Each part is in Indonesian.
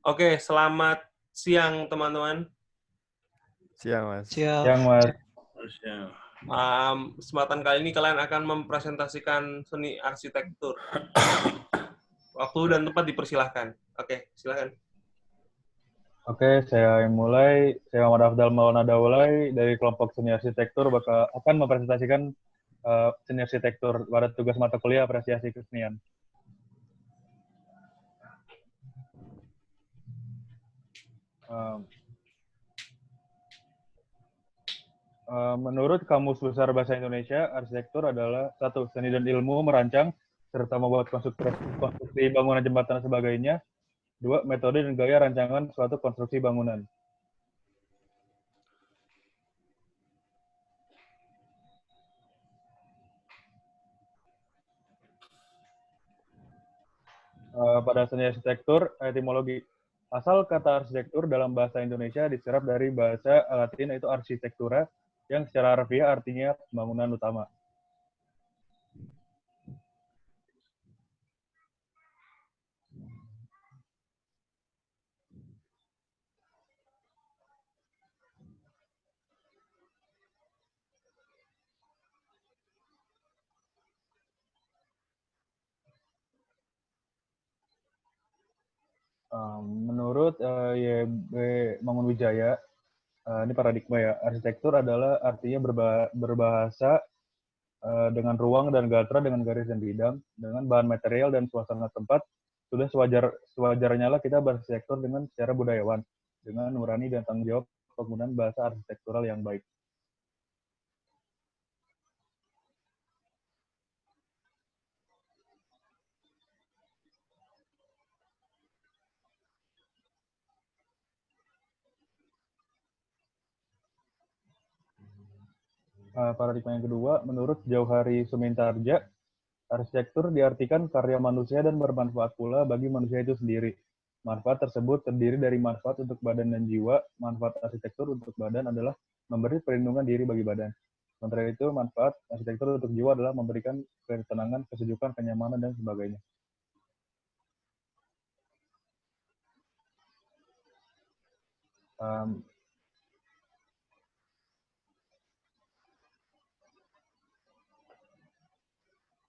Oke, selamat siang teman-teman. Siang, Mas. Siap. Yang Mas, Kesempatan kali ini kalian akan mempresentasikan seni arsitektur. Waktu dan tempat dipersilahkan. Oke, silakan. oke, saya yang mulai. Saya Muhammad Afdal Maulana Daulay dari kelompok seni arsitektur akan mempresentasikan seni arsitektur pada tugas mata kuliah apresiasi kesenian. Menurut Kamus Besar Bahasa Indonesia, arsitektur adalah satu, seni dan ilmu merancang serta membuat konstruksi bangunan jembatan dan sebagainya. Dua, metode dan gaya rancangan suatu konstruksi bangunan. Pada seni arsitektur, etimologi. Asal kata arsitektur dalam bahasa Indonesia diserap dari bahasa Latin yaitu arsitektura, yang secara harfiah artinya bangunan utama. Menurut YB Mangunwijaya, ini paradigma ya, arsitektur adalah artinya berbahasa dengan ruang dan gatra, dengan garis dan bidang, dengan bahan material dan suasana tempat. Sudah sewajarnya lah kita berarsitektur dengan secara budayawan, dengan nurani dan tanggung jawab penggunaan bahasa arsitektural yang baik. Paradigma yang kedua, menurut Jauhari Sumintarja, arsitektur diartikan karya manusia dan bermanfaat pula bagi manusia itu sendiri. Manfaat tersebut terdiri dari manfaat untuk badan dan jiwa. Manfaat arsitektur untuk badan adalah memberi perlindungan diri bagi badan. Sementara itu, manfaat arsitektur untuk jiwa adalah memberikan ketenangan, kesejukan, kenyamanan, dan sebagainya.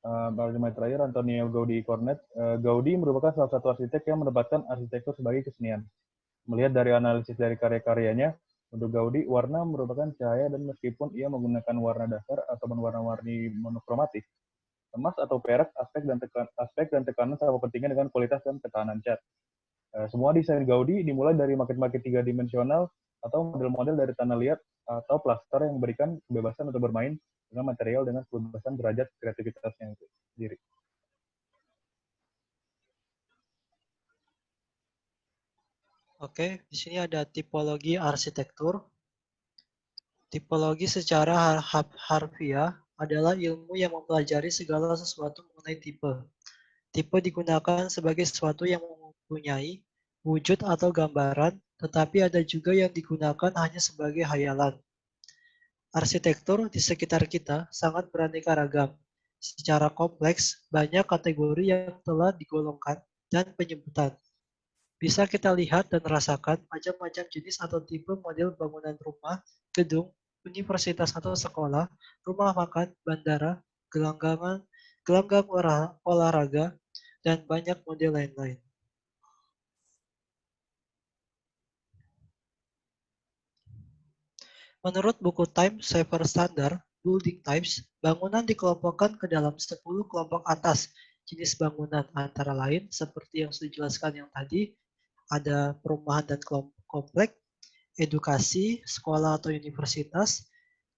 Paradigma terakhir, Antonio Gaudí Cornet. Gaudí merupakan salah satu arsitek yang menempatkan arsitektur sebagai kesenian. Melihat dari analisis dari karya-karyanya, untuk Gaudí, warna merupakan cahaya dan meskipun ia menggunakan warna dasar atau warna-warni monokromatik, emas atau perak, aspek dan tekanan sama pentingnya dengan kualitas dan tekanan cat. Semua desain Gaudí dimulai dari maket-maket 3-dimensional atau model-model dari tanah liat atau plaster yang memberikan kebebasan untuk bermain dengan material dengan kebebasan derajat kreativitasnya itu sendiri. Oke, di sini ada tipologi arsitektur. Tipologi secara harfiah adalah ilmu yang mempelajari segala sesuatu mengenai tipe. Tipe digunakan sebagai sesuatu yang mempunyai wujud atau gambaran, tetapi ada juga yang digunakan hanya sebagai hayalan. Arsitektur di sekitar kita sangat beraneka ragam. Secara kompleks, banyak kategori yang telah digolongkan dan penyebutan. Bisa kita lihat dan rasakan macam-macam jenis atau tipe model bangunan rumah, gedung, universitas atau sekolah, rumah makan, bandara, gelanggang olahraga, dan banyak model lain-lain. Menurut buku Time Saver Standard, Building Types, bangunan dikelompokkan ke dalam 10 kelompok atas jenis bangunan, antara lain seperti yang sudah dijelaskan yang tadi, ada perumahan dan komplek, edukasi, sekolah atau universitas,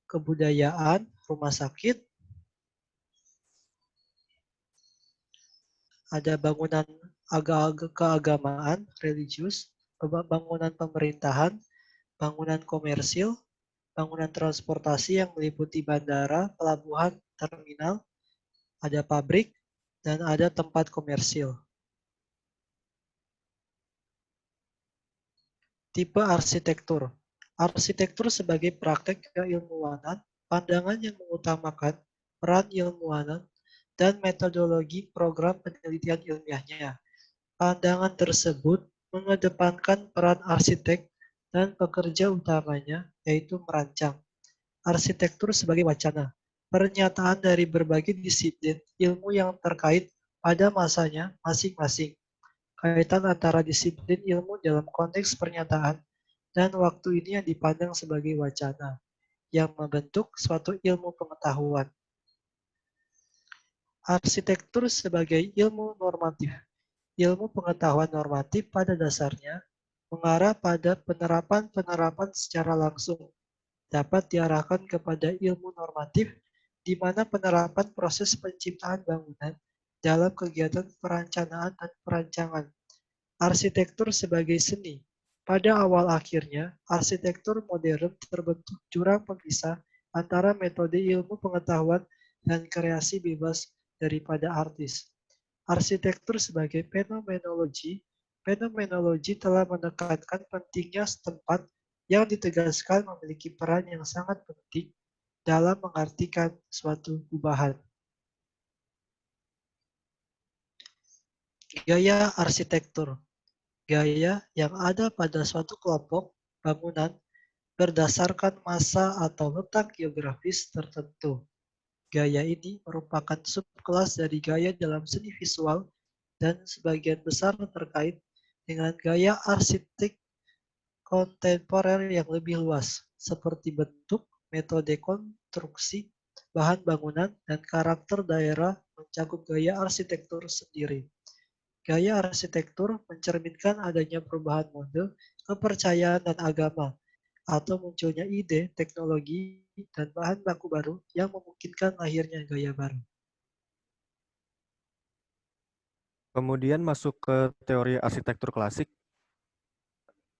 kebudayaan, rumah sakit, ada bangunan keagamaan, religius, bangunan pemerintahan, bangunan komersil, bangunan transportasi yang meliputi bandara, pelabuhan, terminal, ada pabrik, dan ada tempat komersil. Tipe arsitektur. Arsitektur sebagai praktek keilmuanan, pandangan yang mengutamakan peran ilmuwanan, dan metodologi program penelitian ilmiahnya. Pandangan tersebut mengedepankan peran arsitek dan pekerja utamanya, yaitu merancang. Arsitektur sebagai wacana, pernyataan dari berbagai disiplin ilmu yang terkait pada masanya masing-masing. Kaitan antara disiplin ilmu dalam konteks pernyataan dan waktu ini yang dipandang sebagai wacana, yang membentuk suatu ilmu pengetahuan. Arsitektur sebagai ilmu normatif. Ilmu pengetahuan normatif pada dasarnya mengarah pada penerapan-penerapan secara langsung, dapat diarahkan kepada ilmu normatif di mana penerapan proses penciptaan bangunan dalam kegiatan perencanaan dan perancangan. Arsitektur sebagai seni. Pada awal akhirnya, arsitektur modern terbentuk jurang pemisah antara metode ilmu pengetahuan dan kreasi bebas daripada artis. Arsitektur sebagai fenomenologi. Fenomenologi telah menekankan pentingnya setempat yang ditegaskan memiliki peran yang sangat penting dalam mengartikan suatu gubahan. Gaya arsitektur. Gaya yang ada pada suatu kelompok bangunan berdasarkan masa atau letak geografis tertentu. Gaya ini merupakan subkelas dari gaya dalam seni visual dan sebagian besar terkait dengan gaya arsitek kontemporer yang lebih luas, seperti bentuk, metode konstruksi, bahan bangunan, dan karakter daerah mencakup gaya arsitektur sendiri. Gaya arsitektur mencerminkan adanya perubahan mode, kepercayaan, dan agama, atau munculnya ide, teknologi, dan bahan baku baru yang memungkinkan lahirnya gaya baru. Kemudian masuk ke teori arsitektur klasik.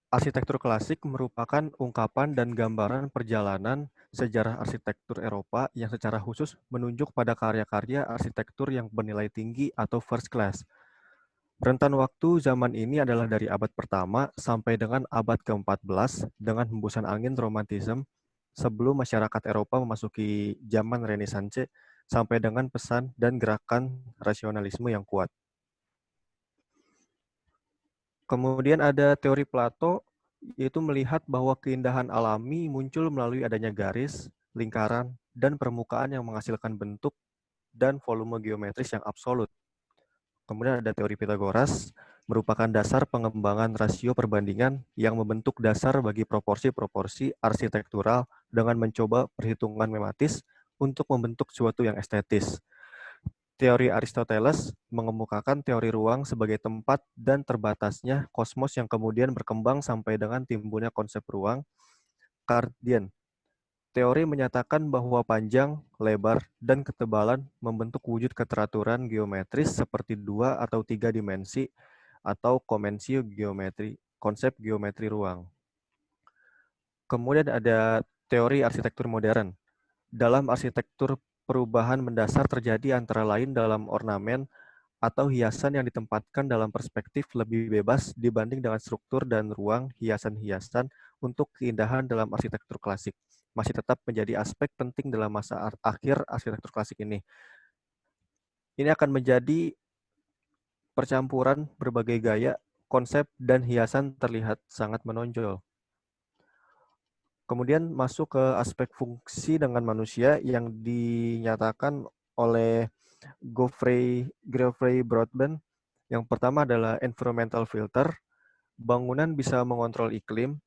Arsitektur klasik merupakan ungkapan dan gambaran perjalanan sejarah arsitektur Eropa yang secara khusus menunjuk pada karya-karya arsitektur yang bernilai tinggi atau first class. Rentan waktu zaman ini adalah dari abad pertama sampai dengan abad ke-14 dengan hembusan angin romantisme sebelum masyarakat Eropa memasuki zaman Renaissance sampai dengan pesan dan gerakan rasionalisme yang kuat. Kemudian ada teori Plato, yaitu melihat bahwa keindahan alami muncul melalui adanya garis, lingkaran, dan permukaan yang menghasilkan bentuk dan volume geometris yang absolut. Kemudian ada teori Pythagoras, merupakan dasar pengembangan rasio perbandingan yang membentuk dasar bagi proporsi-proporsi arsitektural dengan mencoba perhitungan matematis untuk membentuk suatu yang estetis. Teori Aristoteles mengemukakan teori ruang sebagai tempat dan terbatasnya kosmos yang kemudian berkembang sampai dengan timbulnya konsep ruang Cartesian. Teori menyatakan bahwa panjang, lebar, dan ketebalan membentuk wujud keteraturan geometris seperti 2 atau 3 dimensi atau komensio geometri, konsep geometri ruang. Kemudian ada teori arsitektur modern. Dalam arsitektur, perubahan mendasar terjadi antara lain dalam ornamen atau hiasan yang ditempatkan dalam perspektif lebih bebas dibanding dengan struktur dan ruang hiasan-hiasan untuk keindahan dalam arsitektur klasik. Masih tetap menjadi aspek penting dalam masa akhir arsitektur klasik ini. Ini akan menjadi percampuran berbagai gaya, konsep, dan hiasan terlihat sangat menonjol. Kemudian masuk ke aspek fungsi dengan manusia yang dinyatakan oleh Geoffrey Broadbent. Yang pertama adalah environmental filter. Bangunan bisa mengontrol iklim.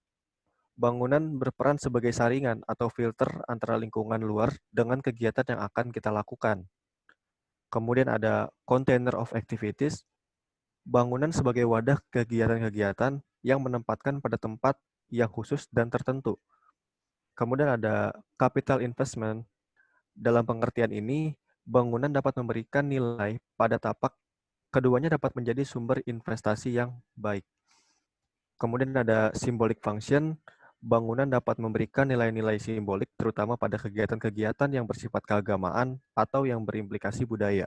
Bangunan berperan sebagai saringan atau filter antara lingkungan luar dengan kegiatan yang akan kita lakukan. Kemudian ada container of activities. Bangunan sebagai wadah kegiatan-kegiatan yang menempatkan pada tempat yang khusus dan tertentu. Kemudian ada capital investment. Dalam pengertian ini, bangunan dapat memberikan nilai pada tapak. Keduanya dapat menjadi sumber investasi yang baik. Kemudian ada symbolic function. Bangunan dapat memberikan nilai-nilai simbolik terutama pada kegiatan-kegiatan yang bersifat keagamaan atau yang berimplikasi budaya.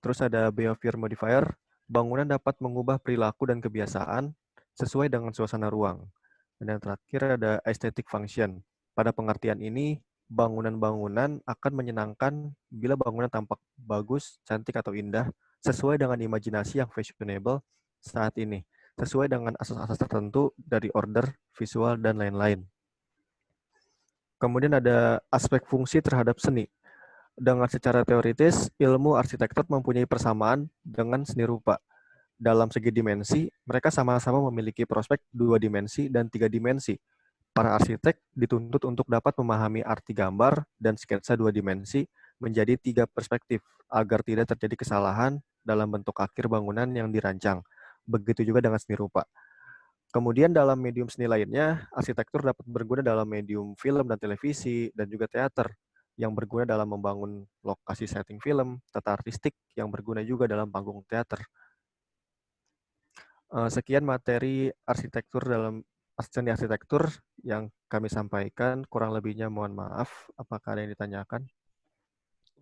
Terus ada behavior modifier. Bangunan dapat mengubah perilaku dan kebiasaan sesuai dengan suasana ruang. Dan yang terakhir ada aesthetic function. Pada pengertian ini, bangunan-bangunan akan menyenangkan bila bangunan tampak bagus, cantik, atau indah sesuai dengan imajinasi yang fashionable saat ini. sesuai dengan asas-asas tertentu dari order, visual, dan lain-lain. Kemudian ada aspek fungsi terhadap seni. Dengan secara teoritis, ilmu arsitektur mempunyai persamaan dengan seni rupa. Dalam segi dimensi, mereka sama-sama memiliki prospek 2 dimensi dan 3 dimensi. Para arsitek dituntut untuk dapat memahami arti gambar dan sketsa 2 dimensi menjadi 3 perspektif, agar tidak terjadi kesalahan dalam bentuk akhir bangunan yang dirancang. Begitu juga dengan seni rupa. Kemudian dalam medium seni lainnya, arsitektur dapat berguna dalam medium film dan televisi, dan juga teater, yang berguna dalam membangun lokasi setting film, tata artistik yang berguna juga dalam panggung teater. Sekian materi arsitektur dalam seni arsitektur yang kami sampaikan. Kurang lebihnya mohon maaf. Apakah ada yang ditanyakan?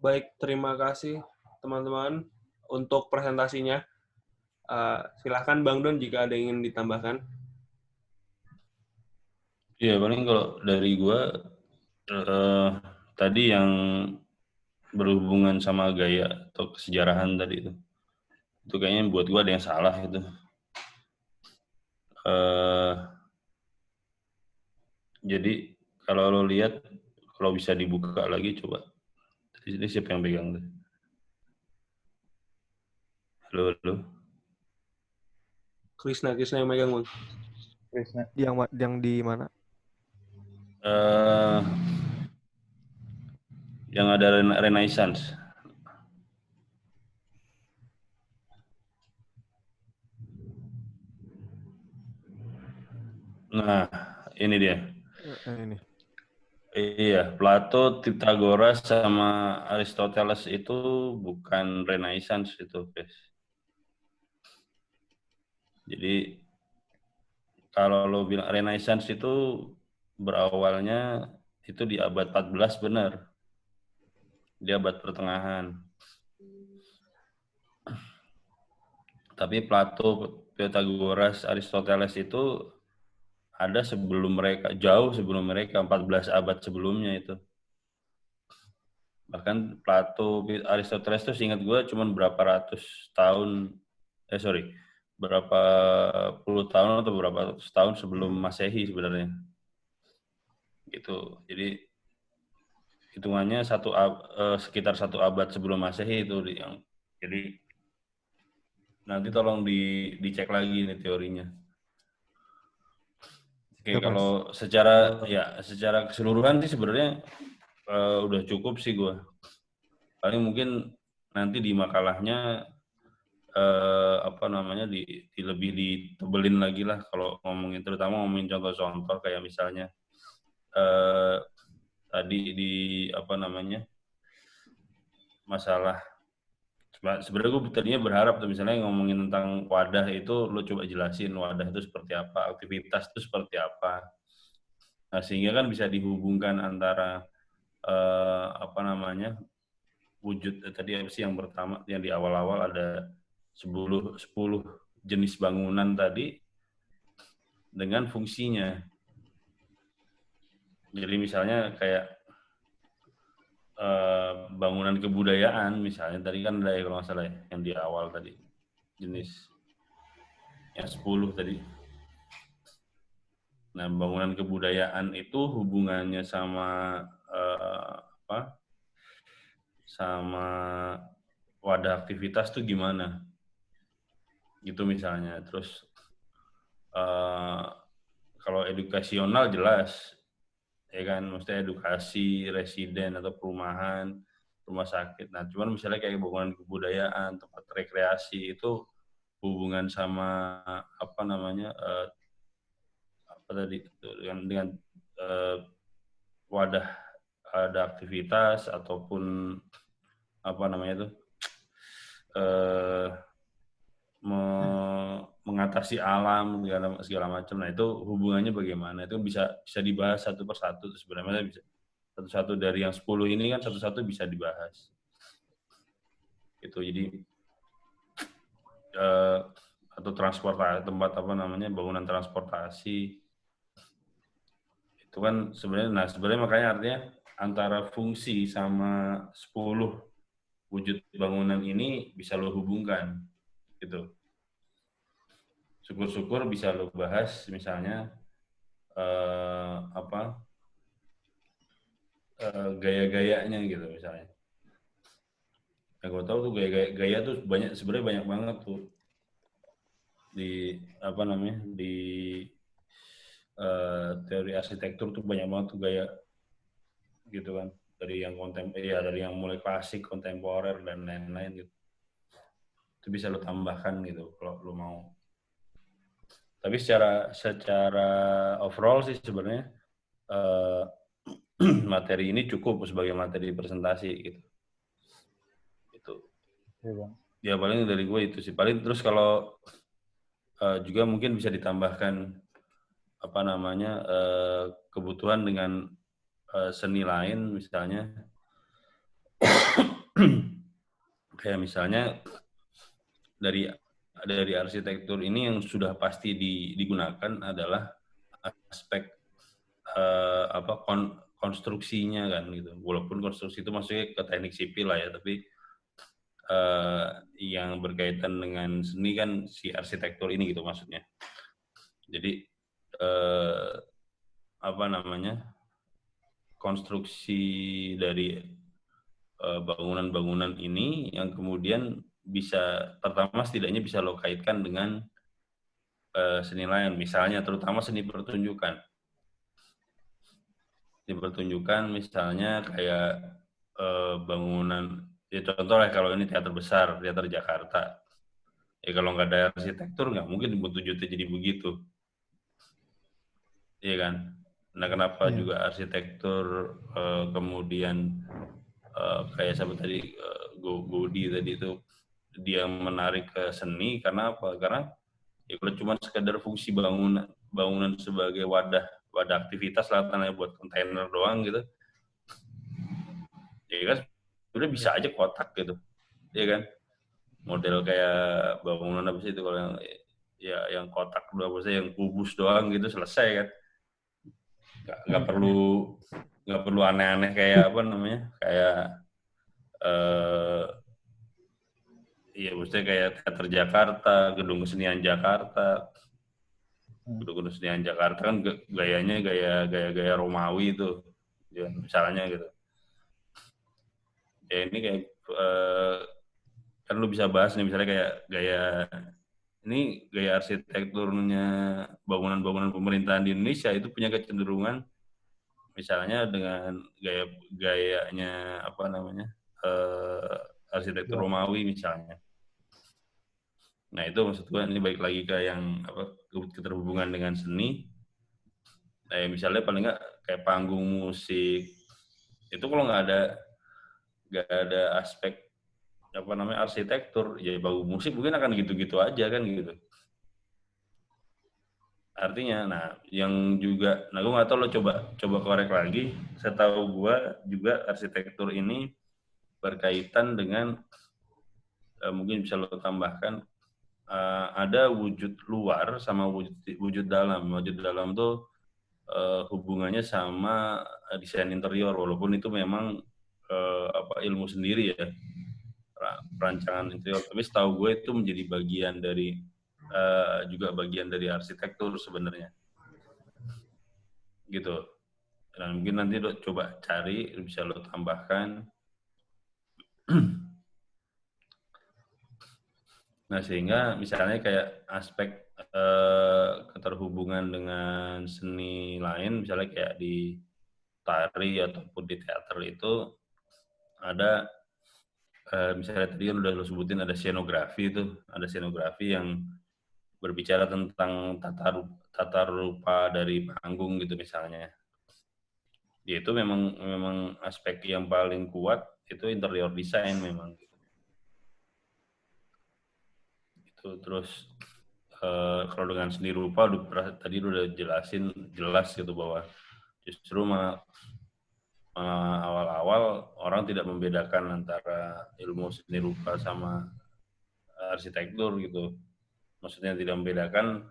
Baik, terima kasih teman-teman untuk presentasinya. Silahkan Bang Don jika ada yang ingin ditambahkan. Iya, paling kalau dari gua tadi yang berhubungan sama gaya atau kesejarahan tadi itu kayaknya buat gua ada yang salah itu. Jadi kalau lo lihat, kalau bisa dibuka lagi coba. Ini siapa yang pegang tuh? Halo. Krishna yang megang, Bang. Krisna. Yang di mana? Yang ada Renaissance. Nah, ini dia. Ini. Iya, Plato, Pythagoras sama Aristoteles itu bukan Renaissance itu, guys. Jadi kalau lo bilang Renaissance itu berawalnya itu di abad 14 benar. Di abad pertengahan. Tapi Plato, Pythagoras, Aristoteles itu ada sebelum mereka, jauh sebelum mereka, 14 abad sebelumnya itu. Bahkan Plato, Aristoteles itu seingat gue cuma berapa puluh tahun atau berapa ratus tahun sebelum Masehi sebenarnya. Gitu. Jadi hitungannya sekitar 1 abad sebelum Masehi itu yang. Jadi nanti tolong dicek lagi nih teorinya. Oke, kalau secara keseluruhan sih sebenarnya udah cukup sih gue. Paling mungkin nanti di makalahnya lebih ditebelin lagi lah kalau terutama ngomongin contoh-contoh kayak misalnya tadi masalah. Sebenarnya gue tadinya berharap tuh misalnya ngomongin tentang wadah itu lo coba jelasin wadah itu seperti apa, aktivitas itu seperti apa. Nah, sehingga kan bisa dihubungkan antara wujud tadi apa sih yang pertama yang di awal-awal ada 10 jenis bangunan tadi dengan fungsinya. Jadi misalnya kayak bangunan kebudayaan misalnya tadi kan ada kalau nggak salah ya, yang di awal tadi jenis yang 10 tadi. Nah, bangunan kebudayaan itu hubungannya sama sama wadah aktivitas tuh gimana? Gitu misalnya. Terus kalau edukasional jelas, ya kan, maksudnya edukasi, residen atau perumahan, rumah sakit. Nah, cuman misalnya kayak bangunan kebudayaan, tempat rekreasi itu hubungan sama dengan wadah ada aktivitas ataupun mengatasi alam segala macam. Nah, itu hubungannya bagaimana? Itu bisa dibahas satu persatu. Sebenarnya bisa satu-satu dari yang 10 ini kan satu-satu bisa dibahas. Itu jadi atau transportasi, tempat bangunan transportasi itu kan sebenarnya makanya artinya antara fungsi sama 10 wujud bangunan ini bisa lo hubungkan gitu syukur-syukur bisa lo bahas misalnya gaya-gayanya gitu misalnya. Yang gue tahu tuh gaya tuh sebenarnya banyak banget tuh di di teori arsitektur tuh banyak banget tuh gaya gitu kan, dari yang mulai klasik, kontemporer dan lain-lain gitu. Itu bisa lo tambahkan gitu kalau lo mau. Tapi secara overall sih sebenarnya materi ini cukup sebagai materi presentasi gitu. Itu. Iya, Bang. Ya paling dari gue itu sih. Paling terus kalau juga mungkin bisa ditambahkan kebutuhan dengan seni lain misalnya. Kayak misalnya dari arsitektur ini yang sudah pasti digunakan adalah aspek konstruksinya kan gitu. Walaupun konstruksi itu maksudnya ke teknik sipil lah ya, tapi yang berkaitan dengan seni kan si arsitektur ini gitu maksudnya. Jadi konstruksi dari bangunan-bangunan ini yang kemudian bisa pertama setidaknya bisa lo kaitkan dengan seni lain, misalnya terutama seni pertunjukan. Seni pertunjukan misalnya kayak bangunan, ya contoh lah kalau ini teater besar, teater Jakarta. Ya kalau nggak ada arsitektur nggak mungkin wujudnya jadi begitu. Iya kan? Nah kenapa juga arsitektur kemudian kayak sahabat tadi Godi tadi itu dia menarik ke seni karena apa? Karena ya kalau cuma sekedar fungsi bangunan sebagai wadah aktivitas lah tanahnya buat kontainer doang gitu, ya kan udah bisa aja kotak gitu, ya kan? Model kayak bangunan apa sih itu kalau yang kotak doang, maksudnya yang kubus doang gitu selesai kan? Nggak perlu aneh-aneh kayak kayak iya, maksudnya kayak teater Jakarta, gedung kesenian Jakarta. Gedung kesenian Jakarta kan gayanya gaya Romawi itu, ya, misalnya gitu. Ya ini kayak kan lu bisa bahas nih misalnya kayak gaya arsitekturnya bangunan-bangunan pemerintahan di Indonesia itu punya kecenderungan misalnya dengan gayanya arsitektur Romawi misalnya. Nah itu maksud gue ini balik lagi ke yang keterhubungan dengan seni. Misalnya paling nggak kayak panggung musik itu kalau nggak ada aspek arsitektur, ya panggung musik mungkin akan gitu-gitu aja kan gitu. Artinya, nah yang juga, gue nggak tahu lo coba korek lagi. Saya tahu gue juga arsitektur ini berkaitan dengan mungkin bisa lo tambahkan ada wujud luar sama wujud dalam. Wujud dalam tuh hubungannya sama desain interior, walaupun itu memang ilmu sendiri ya, perancangan interior. Tapi setahu gue itu menjadi bagian dari juga bagian dari arsitektur sebenarnya, gitu. Dan mungkin nanti lo coba cari, bisa lo tambahkan. Nah sehingga misalnya kayak aspek keterhubungan dengan seni lain, misalnya kayak di tari ataupun di teater itu ada misalnya tadi kan udah lo sebutin ada scenografi yang berbicara tentang tata rupa dari panggung gitu misalnya. Ya itu memang aspek yang paling kuat itu interior design memang. Itu terus kalau dengan seni rupa tadi udah jelas gitu bahwa justru awal-awal orang tidak membedakan antara ilmu seni rupa sama arsitektur gitu. Maksudnya tidak membedakan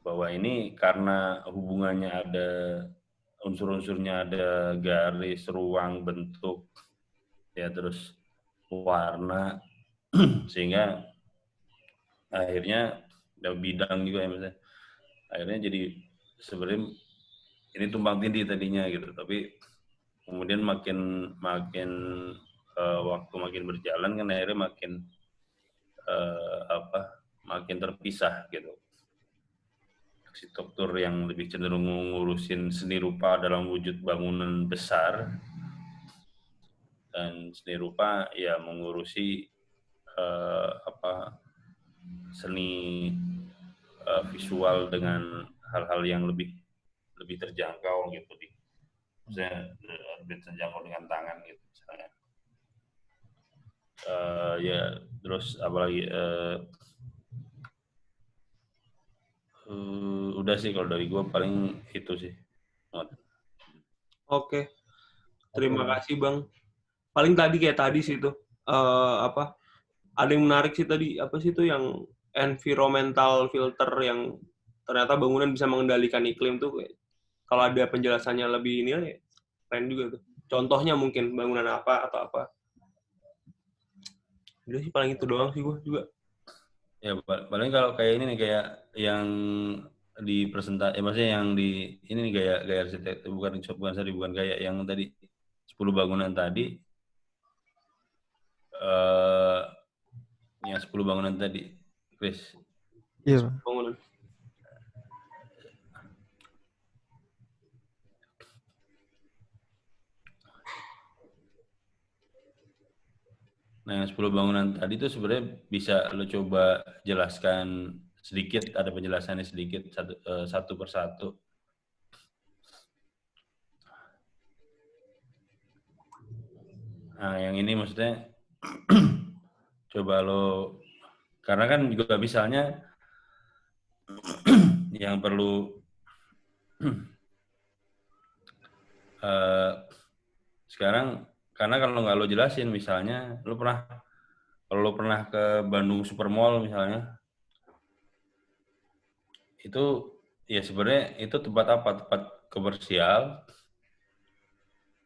bahwa ini karena hubungannya ada unsur-unsurnya, ada garis, ruang, bentuk, ya terus warna, Sehingga akhirnya ada bidang juga ya maksudnya. Akhirnya jadi sebenarnya ini tumpang tindih tadinya gitu, tapi kemudian makin waktu makin berjalan kan akhirnya makin terpisah gitu. Arsitektur yang lebih cenderung ngurusin seni rupa dalam wujud bangunan besar, dan seni rupa ya mengurusi seni visual dengan hal-hal yang lebih terjangkau gitu, maksudnya lebih terjangkau dengan tangan gitu misalnya. Ya terus apalagi udah sih kalau dari gue paling itu sih. Oke. Terima kasih Bang. Paling tadi kayak tadi sih itu ada yang menarik sih tadi, apa sih itu yang environmental filter yang ternyata bangunan bisa mengendalikan iklim tuh, kalau ada penjelasannya lebih ini ya, keren juga tuh. Contohnya mungkin bangunan apa atau apa. Udah sih paling itu doang sih gue juga. Ya paling kalau kayak ini nih, kayak yang di presentasi, maksudnya yang di ini nih gaya arsitek, bukan kayak yang tadi 10 bangunan tadi, yang 10 bangunan tadi, Chris. Iya. Bangunan. Nah, yang 10 bangunan tadi itu sebenarnya bisa lo coba jelaskan sedikit, ada penjelasannya sedikit satu persatu. Nah, yang ini maksudnya coba lo, karena kan juga misalnya yang perlu sekarang, karena kalau nggak lo jelasin, misalnya kalau lo pernah ke Bandung Supermall misalnya, itu ya sebenarnya itu tempat apa? Tempat komersial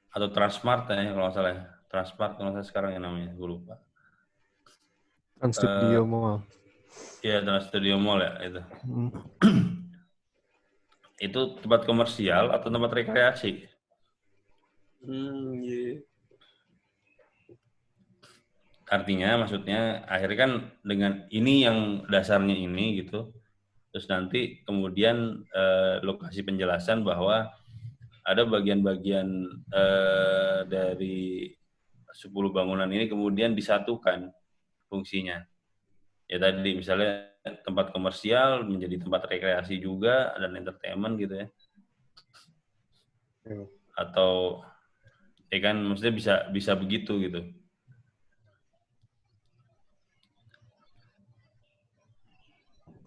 atau Transmart ya kalau nggak salah ya. Transmart kalau nggak salah sekarang yang namanya, gue lupa. Trans Studio Mall. Iya, Trans Studio Mall ya itu. Itu tempat komersial atau tempat rekreasi? Yeah. Artinya maksudnya akhirnya kan dengan ini yang dasarnya ini gitu, terus nanti kemudian lokasi penjelasan bahwa ada bagian-bagian dari 10 bangunan ini kemudian disatukan fungsinya. Ya tadi misalnya tempat komersial menjadi tempat rekreasi juga dan entertainment gitu ya. Atau ya kan maksudnya bisa begitu gitu.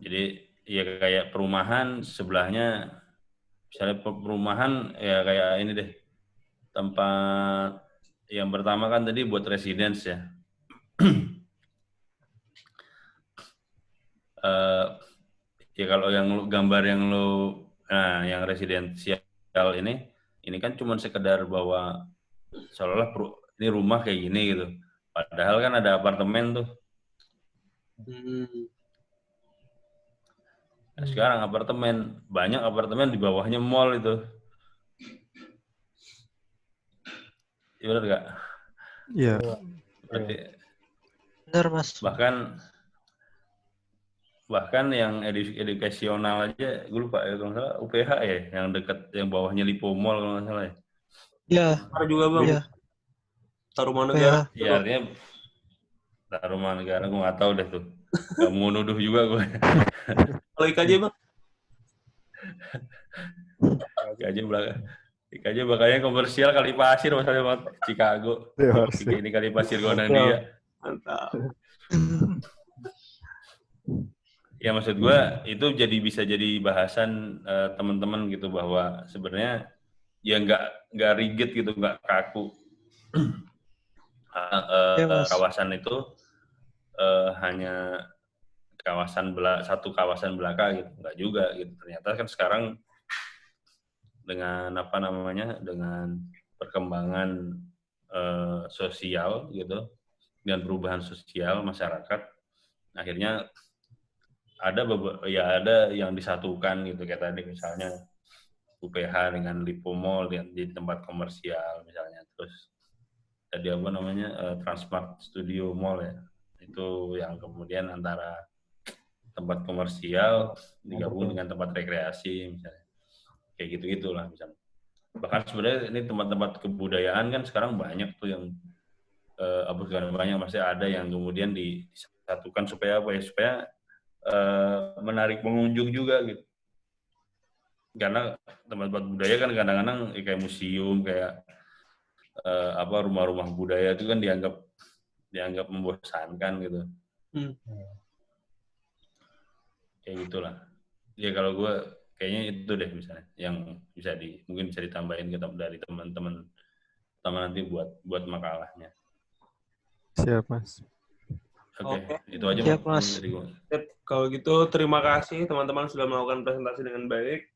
Jadi ya kayak perumahan sebelahnya, misalnya perumahan ya kayak ini deh, tempat yang pertama kan tadi buat residence ya. Ya kalau yang gambar yang yang residensial ini kan cuma sekedar bahwa seolah-olah ini rumah kayak gini gitu. Padahal kan ada apartemen tuh. Nah, sekarang banyak apartemen di bawahnya mall itu. Iya benar nggak? Iya. Berarti Benar, Mas. bahkan yang edukasional aja, gue lupa ya kalau nggak salah UPH ya, yang dekat, yang bawahnya Lipo Mall kalau nggak salah ya. Iya. Ada juga Bang. Iya. Tarumanegara. Iya, artinya Tarumanegara, gue nggak tahu deh tuh. Gak mau nuduh juga gue. Kalau IKJ Bang? IKJ bakalnya komersial kali pasir, masalahnya Chicago. Ini kali pasir Gondangdia. Mantap. Ya maksud gue itu bisa jadi bahasan teman-teman gitu, bahwa sebenarnya ya nggak rigid gitu, nggak kaku. Kawasan itu hanya satu kawasan belaka gitu, nggak juga gitu. Ternyata kan sekarang dengan dengan perkembangan sosial gitu, dengan perubahan sosial masyarakat, akhirnya ada yang disatukan gitu, kayak tadi misalnya UPH dengan Lipo Mall di tempat komersial misalnya, terus tadi apa namanya Transmart Studio Mall ya, itu yang kemudian antara tempat komersial digabung dengan tempat rekreasi misalnya, kayak gitu-gitulah misalnya. Bahkan sebenarnya ini tempat-tempat kebudayaan kan sekarang banyak tuh yang bukan banyak, masih ada yang kemudian disatukan supaya apa ya, supaya menarik pengunjung juga gitu. Karena tempat-tempat budaya kan kadang-kadang kayak museum, kayak rumah-rumah budaya itu kan dianggap membosankan gitu. Kayak gitulah. Ya kalau gue kayaknya itu deh misalnya yang mungkin bisa ditambahin dari teman-teman nanti buat makalahnya. Siap, Mas. Oke. Itu aja Siap, Mas. dari gue. Kalau gitu terima kasih teman-teman sudah melakukan presentasi dengan baik.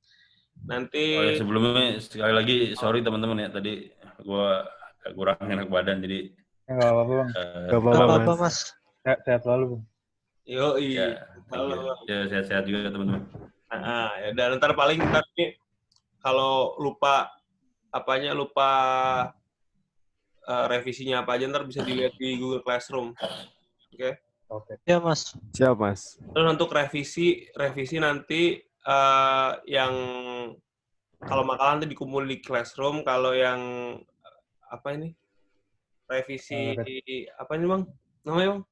Nanti Sebelumnya sekali lagi sorry teman-teman ya, tadi gue agak kurang enak badan jadi Nggak apa-apa, Bang. Gak apa-apa, Mas. Sehat selalu, Bang. Halo. Ya sehat-sehat juga teman-teman. Ya dan ntar nih kalau lupa revisinya apa aja ntar bisa dilihat di Google Classroom. Oke. Ya, Mas. Siap, Mas. Terus untuk revisi nanti yang kalau makalah nanti dikumpul di Classroom, kalau yang revisi apa ini Bang? Namanya Bang?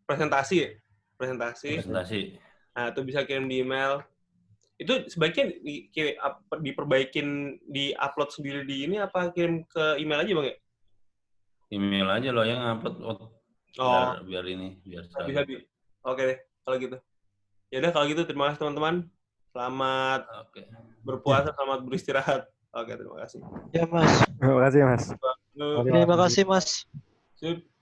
Presentasi ya? Presentasi. Nah, itu bisa kirim di email. Itu sebaiknya diperbaikin, di-upload sendiri di ini apa kirim ke email aja Bang ya? Email aja loh yang upload. Biar bisa Oke deh kalau gitu. Ya udah kalau gitu terima kasih teman-teman. Selamat berpuasa, selamat beristirahat. Oke, terima kasih. Ya, Mas. Terima kasih, Mas. Terima kasih, Mas. Sip.